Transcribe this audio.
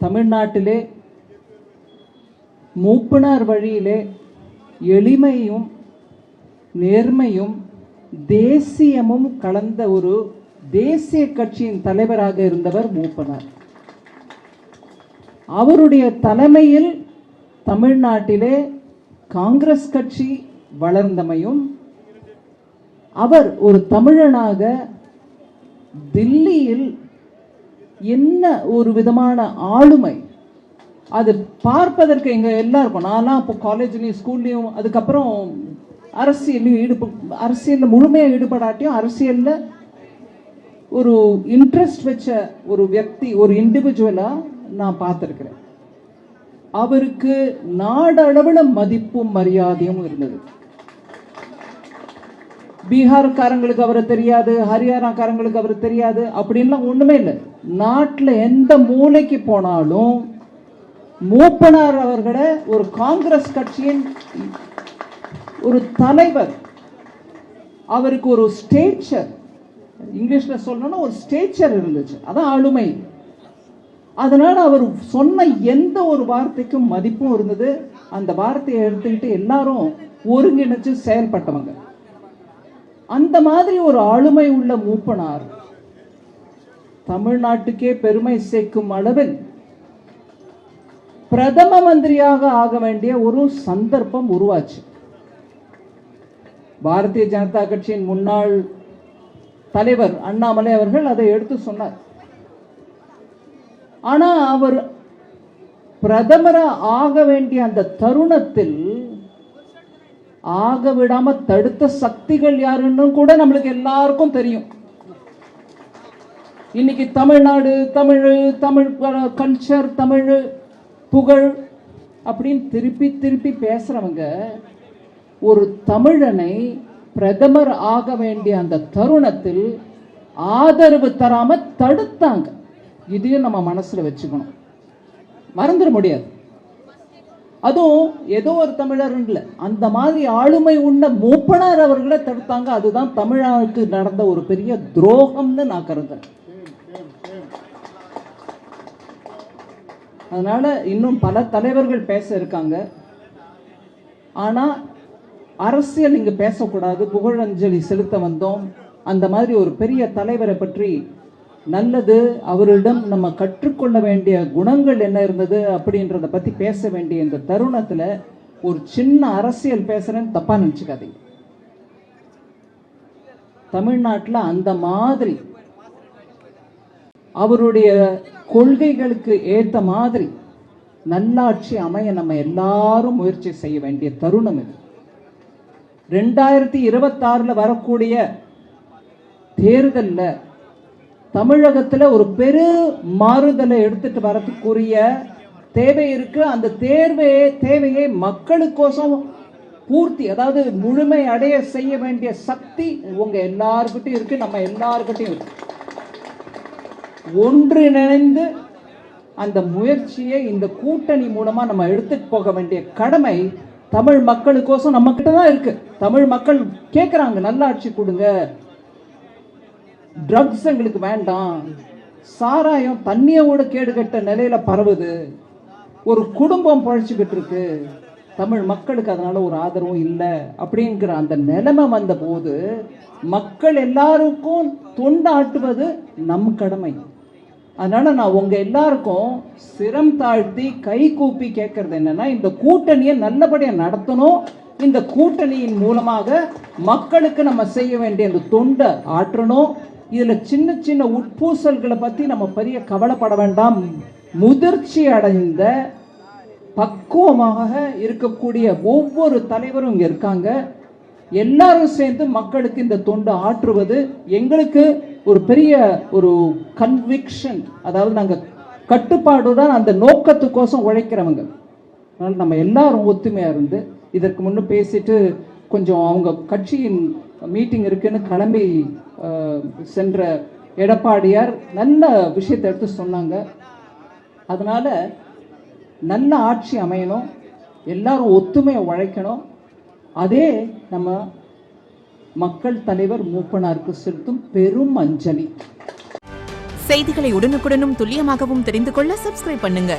தமிழ்நாட்டிலே மூப்பனார் வழியிலே எளிமையும் நேர்மையும் தேசியமும் கலந்த ஒரு தேசிய கட்சியின் தலைவராக இருந்தவர் மூப்பனார். அவருடைய தலைமையில் தமிழ்நாட்டிலே காங்கிரஸ் கட்சி வளர்ந்தமையும், அவர் ஒரு தமிழனாக தில்லியில் என்ன ஒரு விதமான ஆளுமை, அது பார்ப்பதற்கு எங்க எல்லாருக்கும், நான்லாம் இப்போ காலேஜ்லையும் ஸ்கூல்லையும் அதுக்கப்புறம் அரசியலில் முழுமையாக ஈடுபடாட்டியும் அரசியலில் ஒரு இன்ட்ரெஸ்ட் வச்ச ஒரு వ్యక్తి, ஒரு இண்டிவிஜுவலா நான் பார்த்துருக்கிறேன். அவருக்கு நாடளவில் மதிப்பும் மரியாதையும் இருந்தது. பீகார்காரங்களுக்கு அவரை தெரியாது, ஹரியானாக்காரங்களுக்கு அவர் தெரியாது அப்படின்லாம் ஒண்ணுமே இல்லை. நாட்டில் எந்த மூலைக்கு போனாலும் மூப்பனார் அவர்களை ஒரு காங்கிரஸ் கட்சியின் ஒரு தலைவர், அவருக்கு ஒரு ஸ்டேச்சர், இங்கிலீஷ்ல சொல்லணும்னா ஒரு ஸ்டேச்சர் இருந்துச்சு, அதான் ஆளுமை. அதனால அவர் சொன்ன எந்த ஒரு வார்த்தைக்கும் மதிப்பும் இருந்தது. அந்த வார்த்தையை எடுத்துக்கிட்டு எல்லாரும் ஒருங்கிணைச்சு செயல்பட்டவங்க. அந்த மாதிரி ஒரு ஆளுமை உள்ள மூப்பனார் தமிழ்நாட்டுக்கே பெருமை சேர்க்கும் அளவில் பிரதம மந்திரியாக ஆக வேண்டிய ஒரு சந்தர்ப்பம் உருவாச்சு. பாரதிய ஜனதா கட்சியின் முன்னாள் தலைவர் அண்ணாமலை அவர்கள் அதை எடுத்து சொன்னார். ஆனா அவர் பிரதமரா ஆக வேண்டிய அந்த தருணத்தில் ஆக விடாம தடுத்த சக்திகள் யாருன்னு கூட நம்மளுக்கு எல்லாருக்கும் தெரியும். இன்னைக்கு தமிழ்நாடு, தமிழ் கல்ச்சர், தமிழ் புகழ் அப்படின்னு திருப்பி திருப்பி பேசுறவங்க ஒரு தமிழனை பிரதமர் ஆக வேண்டிய அந்த தருணத்தில் ஆதரவு தராம தடுத்தாங்க. இதையும் நம்ம மனசுல வச்சுக்கணும், மறந்துட முடியாது. அதுவும் ஏதோ ஒரு தமிழர் இல்லை, அந்த மாதிரி ஆளுமை உள்ள மூப்பனார் அவர்களை தடுத்தாங்க. அதுதான் தமிழ்நாட்டுக்கு நடந்த ஒரு பெரிய துரோகம்னு நான் கருதுறேன். அதனால இன்னும் பல தலைவர்கள் பேச இருக்காங்க. ஆனா அரசியல் இங்க பேசக்கூடாது, புகழஞ்சலி செலுத்த வந்தோம். அந்த மாதிரி ஒரு பெரிய தலைவரை பற்றி நல்லது, அவரிடம் நம்ம கற்றுக்கொள்ள வேண்டிய குணங்கள் என்ன இருந்தது அப்படின்றத பத்தி பேச வேண்டிய இந்த தருணத்துல ஒரு சின்ன அரசியல் பேசுறேன்னு தப்பா நினைச்சுக்காதீங்க. தமிழ்நாட்டில் அந்த மாதிரி அவருடைய கொள்கைகளுக்கு ஏற்ற மாதிரி நல்லாட்சி அமைய நம்ம எல்லாரும் முயற்சி செய்ய வேண்டிய தருணம் இது. 2026 வரக்கூடிய தேர்தலில் தமிழகத்தில் ஒரு பெரு மாறுதலை எடுத்துட்டு வரதுக்குரிய தேவை இருக்கு. அந்த தேவையை மக்களுக்கோசம் பூர்த்தி, அதாவது முழுமை அடைய செய்ய வேண்டிய சக்தி உங்க எல்லாருக்கிட்டையும் இருக்கு, நம்ம எல்லாருக்கிட்டையும் இருக்கு. ஒன்றிணைந்து அந்த முயற்சியை இந்த கூட்டணி மூலமா நம்ம எடுத்துட்டு போக வேண்டிய கடமை தமிழ் மக்களுக்கோசம் நம்ம கிட்ட தான் இருக்கு. தமிழ் மக்கள் கேட்குறாங்க, நல்லாட்சி கொடுங்க, ட்ரக்ஸ் எங்களுக்கு வேண்டாம், சாராயம் தண்ணியோட கேடுகட்ட நிலையில பரவுது, ஒரு குடும்பம் பழிச்சுக்கிட்டு இருக்கு, தமிழ் மக்களுக்கு அதனால ஒரு ஆதரவும் இல்லை அப்படிங்கிற அந்த நிலைமை வந்த போது மக்கள் எல்லாருக்கும் தொண்டாட்டுவது நம் கடமை. அதனால நான் உங்க எல்லாருக்கும் சிரம் தாழ்த்தி கை கூப்பி கேட்கறது என்னன்னா, இந்த கூட்டணியை நல்லபடியா நடத்தணும். இந்த கூட்டணியின் மூலமாக மக்களுக்கு நம்ம செய்ய வேண்டிய அந்த தொண்டை ஆற்றணும். இதுல சின்ன சின்ன உட்பூசல்களை பத்தி நம்ம பெரிய கவலைப்பட வேண்டாம். முதிர்ச்சி அடைந்த பக்குவமாக இருக்கக்கூடிய ஒவ்வொரு தலைவரும் இங்க இருக்காங்க. எல்லாரும் சேர்ந்து மக்களுக்கு இந்த தொண்டு ஆற்றுவது எங்களுக்கு ஒரு பெரிய ஒரு கன்விக்ஷன். அதாவது நாங்கள் கட்டுப்பாடுடன் அந்த நோக்கத்துக்கோசம் உழைக்கிறவங்க. அதனால் நம்ம எல்லாரும் ஒத்துமையாக இருந்து, இதற்கு முன்னே பேசிட்டு கொஞ்சம் அவங்க கட்சியின் மீட்டிங் இருக்குன்னு கிளம்பி சென்ற எடப்பாடியார் நல்ல விஷயத்தை எடுத்து சொன்னாங்க. அதனால நல்ல ஆட்சி அமையணும், எல்லாரும் ஒத்துமையை உழைக்கணும். அதே நம்ம மக்கள் தலைவர் மூப்பனாருக்கு செலுத்தும் பெரும் அஞ்சலி. செய்திகளை உடனுக்குடனும் துல்லியமாகவும் தெரிந்து கொள்ள சப்ஸ்கிரைப் பண்ணுங்க.